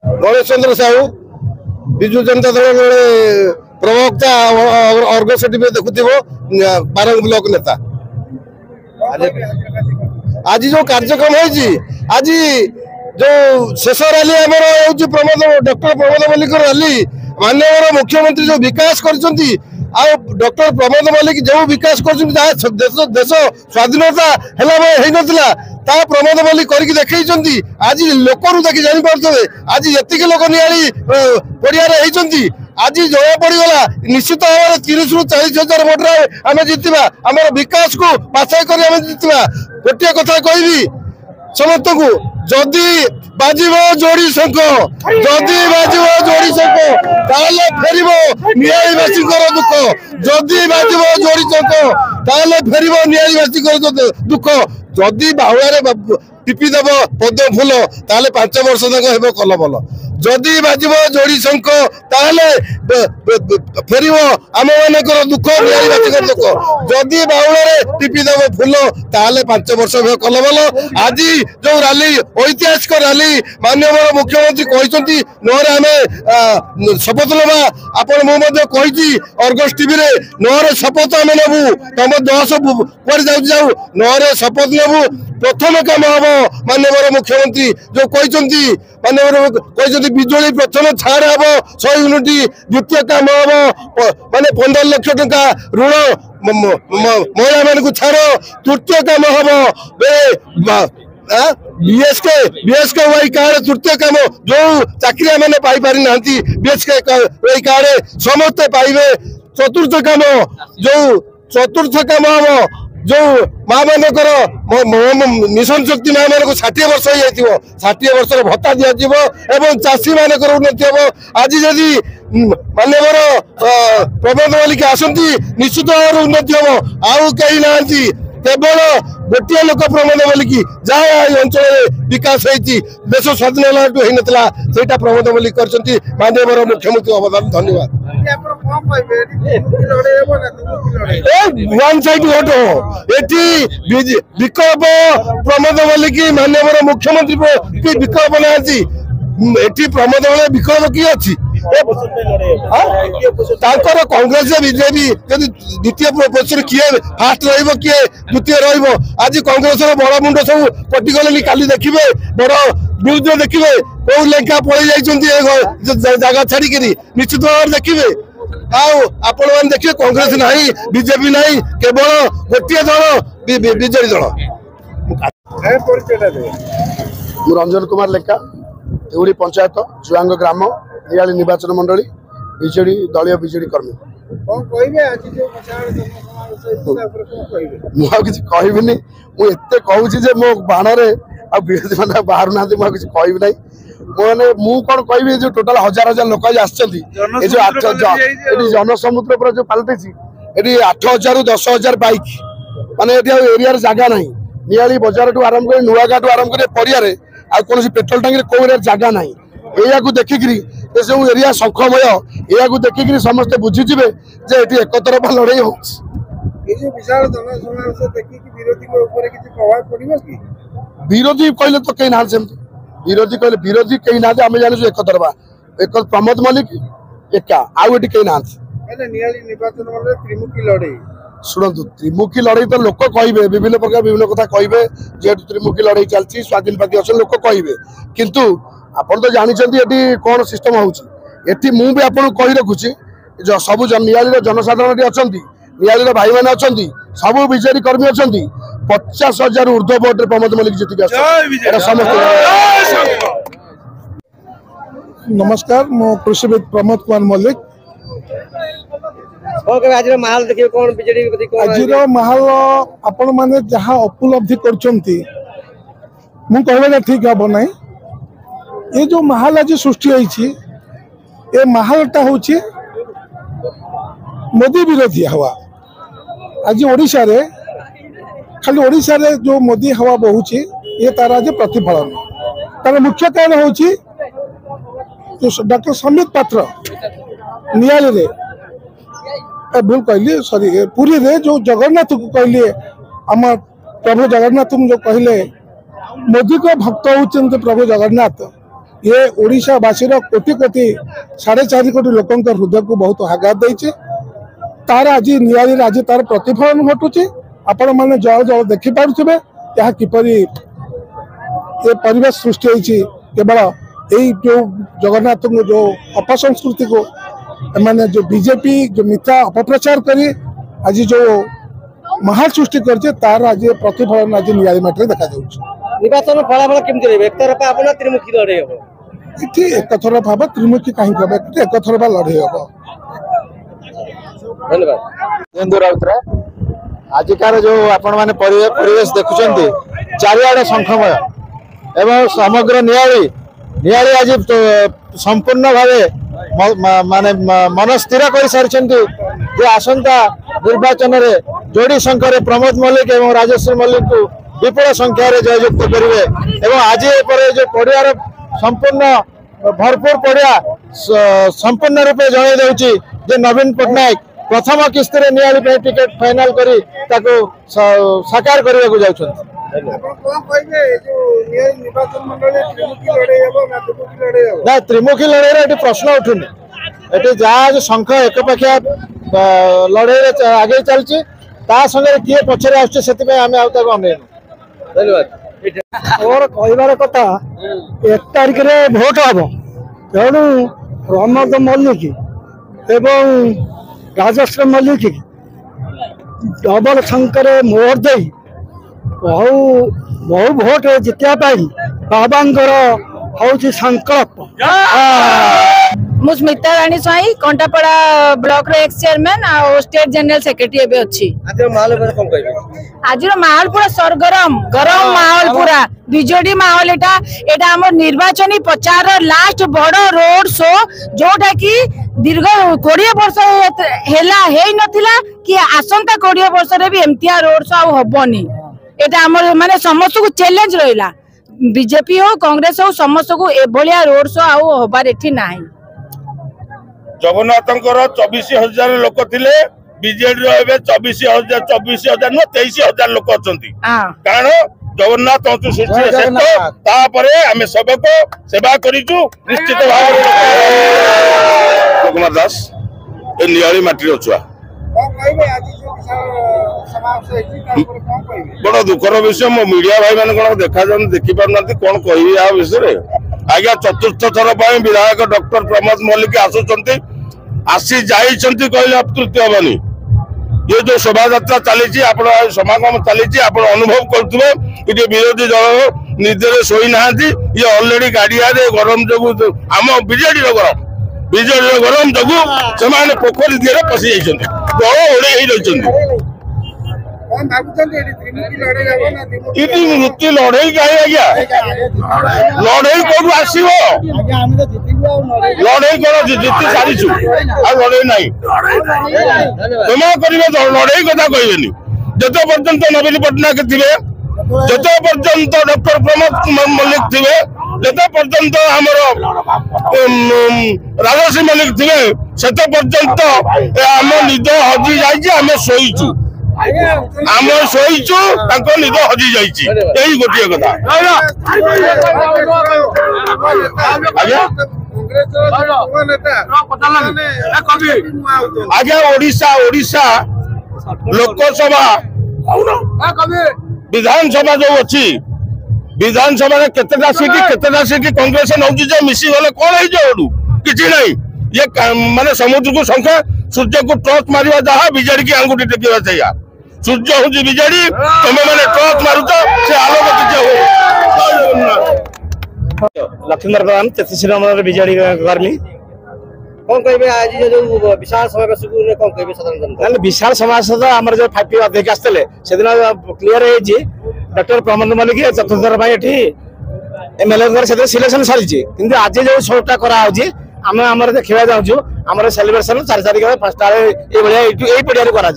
गणेश चंद्र साहू विजु जनता दल प्रवक्ता अर्गसेटी देखुव बारंग ब्लॉक नेता। आज जो कार्यक्रम होती आज जो शेष रैली आमर प्रमोद डॉक्टर प्रमोद मल्लिक रैली माननीय मुख्यमंत्री जो विकास कर डॉक्टर प्रमोद मल्लिक जो विकास कर देश स्वाधीनता है प्रमोद मल्लिक करके देखते आज लोक देखी जापारे आज ये लोक नियाली पड़िया आज जना पड़गला निश्चित भाव 30 ରୁ 40,000 भोट्रे आम जितवा आम विकास को बाछाई कर जितवा। गोटे कथा कहबी समस्त को जदि बाजिब जोड़ी शंख जदि बाजिब जोड़ी शंख ताले फेरिबो नियाईवासी दुख जदि बाजिब जोड़ी शंख ताले फेरिबो नियाईवासी दुख जदि बाहुआ टिपिदेव पद्म फूल ताले 5 वर्ष तक हेब कलबल जदि बाजिब जोड़ी शंख ताले फेरिबो आम मानकर दुख नियाईवासी दुख जदि बाहुआ टिपिदेव फूल ताले 5 वर्ष हेब कलबल। आज जो रैली ऐतिहासिक रैली माननीय मुख्यमंत्री कहते नहरे आम शपथ नवा आपण मुझे अर्गस टीवी नहरे शपथ आम नबू तुम 10 पर जाऊ नहरे शपथ नबू प्रथम काम हम माननीय मुख्यमंत्री जो कहते माननीय बिजुली प्रथम छाड़ हम 100 यूनिट द्वितीय काम हम माने 15 लाख टंका ऋण महिला मान छाड़ तृतीय काम हम बीएसके वाई कार्ड तृतीय काम जो चाकरिया मैंने पाई पारि ना बीएसके वाई कार्ड समस्ते पाइबे। चतुर्थ काम हम जो माँ मानकर मिशन शक्ति माँ मान 60 वर्ष हो 60 वर्ष भत्ता दिया चाषी मानकर उन्नति हम। आज जदि माननीय प्रमोद मल्लिक आसती निश्चित भाव उन्नति हम आउ कहीं ना केवल गोटे लोक प्रमोद मल्लिक जहाँ अंचल विकास होती देश स्वाधीन होता से प्रमोद मल्लिक कर माननीय मुख्यमंत्री अवदान धन्यवाद। वन साइड भोट ये विकल्प प्रमोद मल्लिक माननीय मुख्यमंत्री विकल्प ना प्रमोद मल्लिक विकल्प किए अच्छी कांग्रेस बीजेपी द्वितीय पोजिशन किए फास्ट किए द्वितीय आज कांग्रेस बड़ मुंड सब पटिगले काली देखिए बड़ न्यूज देखिए कौ लेखा पलि जगह छाड़िक निश्चित भाव देखिए आपण मैंने देखिए कांग्रेस ना बीजेपी ना केवल गोटे दल बीजेपी दल। रंजन कुमार लेखा देउड़ी पंचायत जुआंग ग्राम नियाली निर्वाचन मंडली बीजेडी दलीय बीजेडी कर्मी मुझे कहबिनी मुझे कहूँ मो बाण विरोधी मैंने बाहर ना मुझे कहबी ना मैंने कौन कह जो टोटाल 1000 लोक जो जनसमुद्र पर जो पलटि ये 8000 ରୁ 10000 बाइक माने एरिया जगह ना नियाली बजार ठू आरंभ कर नुआगा ठू आरंभ कर पड़िया कौन पेट्रोल टांगी कौ एरिया जगह ना या देखिकी सब एरिया शंखमय या देखिकी समस्ते बुझीजे जे एकतरफा लड़ाई हो विरोधी कहले तो कहीं ना विरोधी कहले विरोधी कहीं ना आम जान एक तरफा एक प्रमोद मल्लिक एका आउ कहीं ना शुणु त्रिमुखी लड़ाई तो लोक कहे विभिन्न प्रकार विभिन्न कथा कहे जेहेतु त्रिमुखी लड़ाई चलती स्वाधीन पार्टी अच्छे लोक कहे किंतु आप तो जानते ये कौन सिस्टम होती मुझे आपको कही रखुची सब नियाली जनसाधारण अच्छा नियाली भाई मैंने अच्छा सब बीजेडी कर्मी अच्छा 50,000 ऊर्ध्व भोट प्रमोद मल्लिक जीतिक नमस्कार मो कृषिविद प्रमोद कुमार मल्लिक आज माहौल देखिए कौन बीजेडी आज माहौल आपण माने जहाँ उपलब्धि करछंती मु कहबे ठीक हम ना ये जो माहौल आज सृष्टि होइछि ए माहौलटा होछि मोदी विरोधी हवा। आज ओडिशा रे खाली ओडिशा रे जो मोदी हवा बहुछि ये तार आज प्रतिफलन तार मुख्य कारण होछि जो डॉक्टर समित पात्र नियाली रे भूल कहली सॉरी पुरी रे जो जगन्नाथ को कहले आम प्रभु जगन्नाथ जो कहले मोदी को भक्त होचंते प्रभु जगन्नाथ ये ओडिशावासी कोटी कोटी 4.5 कोटी लोकों हृदय को बहुत आघात देती तार आज नियारी आज तार प्रतिफलन घटुची आपण मैंने जल जल देखिपे यह किपर ये परिवेश सृष्टि होती केवल यही जो जगन्नाथ जो अपसंस्कृति को मैंने जो बीजेपी जो मिथ्या अपप्रचार करी आज जो महाल सृष्टि करছে तार आज प्रतिफलन आज नियारी माटी देखा जाउछ। निर्वाचन फलाफल केमती रहबे एक तरफा आपण त्रिमुखी लड़ाई हो इति एक थर भाव त्रिमुखी कहीं कबे एक थर बा लड़ाई हो। धन्यवाद। इंदु राउतरा आजिकार जो आपण माने परिवेश देखुचंती चारिआडे शंखमय एवं समग्र नियारी नियारी आज संपूर्ण भावे माने मन स्थिर कर सारिचंती जे आसंता निर्वाचन रे जोड़ी संख्या प्रमोद मल्लिक एवं राजश्री मल्लिक को विपुल संख्यार जययुक्त करेंगे एवं आज जो पड़ियार संपूर्ण भरपूर पड़िया संपूर्ण रूपे जन दे नवीन पट्टनायक प्रथम किस्त नियाली टिकेट फाइनाल करी ताको साकार करने को जाउछन। ना त्रिमुखी लड़ाई प्रश्न उठुनी ये जहाँ शंख एकपाखिया लड़ाई आगे चलती संगे किए पछरे आसमें अनेक। धन्यवाद। और कहबार कथा 1 तारिख रे भोट हम तेणु प्रमोद मल्लिक एवं राजश्री मल्लिक डबल संख्यार मोहर दे बहु बहु भोट जितिया बाबा हूँ संकल्प। मु स्मिता राणी स्वाई कंटापड़ा ब्लॉक रे एक्स चेयरमैन और स्टेट जनरल सेक्रेटरी एबे अछि। आज माहौल पूरा सरगरम गरम माहौल पूरा बीजेडी माहौल एटा हमर निर्वाचनी प्रचार लास्ट बड़ रोड शो जोटा कि दीर्घ 20 वर्ष हेला हेई नथिला कि आसंता 20 वर्ष रे भी एमतिया रोड शो हबनी एटा हमर माने समस्त को चैलेंज रहिला बीजेपी हो कांग्रेस हो समस्त को एभलिया रोड शो आउ हबार एठी नाही। जगन्नाथंकर 24,000 लोक थिले बीजेडी रो 24,000 नो 23,000 लोक अछंती कारण जगन्नाथ तापरे आमे सबको सेवा करिचु निश्चित भाव कुमार दास ए नियाली माटी रछुआ बड़ा दुखर विषय मो मीडिया भाई मान कोन देखा जान देखि पार नथि कोन कहिबी आ विषय रे आज्ञा चतुर्थ थर पई विधायक डॉक्टर प्रमोद मल्लिक आसुचंती आसी जाइचंती कहले अतृप्ति हबनी ये जो शोभा यात्रा चली समागम चली अनुभव करुवे ये विरोधी दल निजे शोई ना ये ऑलरेडी गाड़िया गरम जो आम बीजेडी गरम जो से पोखरी दिए पशि जाइए बड़ ओड़े रही वृत्ति लड़े कहीं आज्ञा लड़े कौन आसो लड़े कौन जीति सारी लड़े ना क्षमा कर लड़े कथा कहबेनि जत पर्यंत नवीन पट्टनायक थे जत पर्यंत डॉक्टर प्रमोद मल्लिक थे जत पर्यंत आमर राजश्री मल्लिक थे सेत पर्यंत आम निद हजि जाइए शोचु आम शोचु निद हजि यही गोटे कथा आज्ञा ओडिशा लोकसभा विधानसभा जो अच्छी विधानसभा केतेटा सीट कांग्रेस नौ मिसी गले कौन हो किसी ना ये माने समुद्र को संख्या सूर्य को टॉर्च मारिया जहाँ बीजेडी की आंगुठी टेकिया चाहिए सूर्य हूँ बीजेडी तुम मैंने टॉर्च मारुच से आलोक लक्ष्मण प्रधान 33 नंबर बीजेडी कर्मी कौन कहबे आज जो विशाल समावेश को कौन कहबे साधारण जनता विशाल समावेश आम जो 5 अध्यक्ष आसते से दिन क्लीयर है डॉक्टर प्रमोद मल्लिक चतुर्थ एमएलए सिलेक्शन सारी कि आज जो शोटा कराऊँगी आम देखा जाऊँ आम सेलिब्रेशन 4 तारिख 5 ये पड़िया करा।